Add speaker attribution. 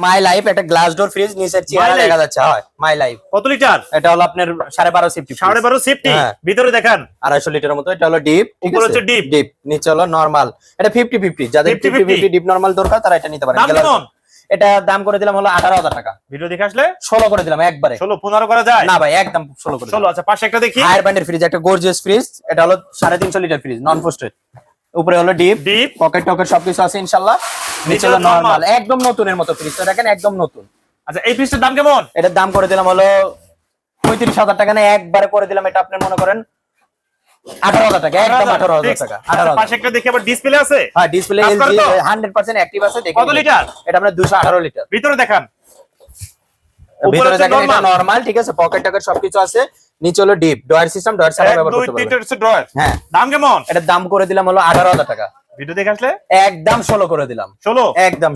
Speaker 1: My life একটা glass door fridge, নিচের chair দেখা যাচ্ছে। হয় মাই লাইফ।
Speaker 2: কত লিটার?
Speaker 1: এটা হলো আপনার 12.5 সেফটি।
Speaker 2: 12.5 সেফটি। ভিতরে দেখান
Speaker 1: 250 লিটারের মতো। এটা হলো ডিপ,
Speaker 2: উপরে হচ্ছে ডিপ,
Speaker 1: ডিপ নিচে হলো নরমাল। এটা 50-50, যাদের 50-50 ডিপ নরমাল দরকার তারা এটা নিতে পারেন।
Speaker 2: দাম কেমন?
Speaker 1: এটা দাম করে দিলাম হলো 18,000 টাকা।
Speaker 2: ভিডিও দেখে আসলে
Speaker 1: 16 করে দিলাম একবারে।
Speaker 2: 16-15 করা যায়
Speaker 1: না ভাই, একদম 16 করে
Speaker 2: 16। আচ্ছা, পাশে একটা দেখি,
Speaker 1: হায়ার ব্র্যান্ডের ফ্রিজ, একটা গর্জিয়াস ফ্রিজ। এটা হলো 350 লিটার ফ্রিজ, নন ফ্রস্টেড। উপরে হলো ডিপ, পকেট টকেট সবকিছু আছে ইনশাআল্লাহ। নিচে হলো নরমাল, একদম নতুনের মতো ফ্রিজটা দেখেন, একদম নতুন।
Speaker 2: আচ্ছা, এই ফ্রিজটার দাম কেমন?
Speaker 1: এটার দাম করে দিলাম হলো 35,000 টাকা। না একবারে করে দিলাম এটা আপনি মনে করেন 18,000 টাকা, একদম 18,000 টাকা। 18,000।
Speaker 2: পাশে একটা দেখি আবার ডিসপ্লে আছে।
Speaker 1: হ্যাঁ, ডিসপ্লে এলজি 100% অ্যাক্টিভ আছে। দেখেন
Speaker 2: কত লিটার?
Speaker 1: এটা আপনার 218 লিটার।
Speaker 2: ভিতরে দেখান,
Speaker 1: ভিতরে দেখেন এটা নরমাল, ঠিক আছে, পকেট টকেট সবকিছু আছে। নিচে হলো ডিপ, ডয়ার সিস্টেম, ডয়ার ছাড়া ব্যবহার করতে পারবেন।
Speaker 2: 2 লিটার ড্রয়ার।
Speaker 1: হ্যাঁ।
Speaker 2: দাম কেমন?
Speaker 1: এটার দাম করে দিলাম হলো 18,000 টাকা।
Speaker 2: ভিডিও দেখে আসলে
Speaker 1: একদম 16 করে দিলাম।
Speaker 2: 16
Speaker 1: একদম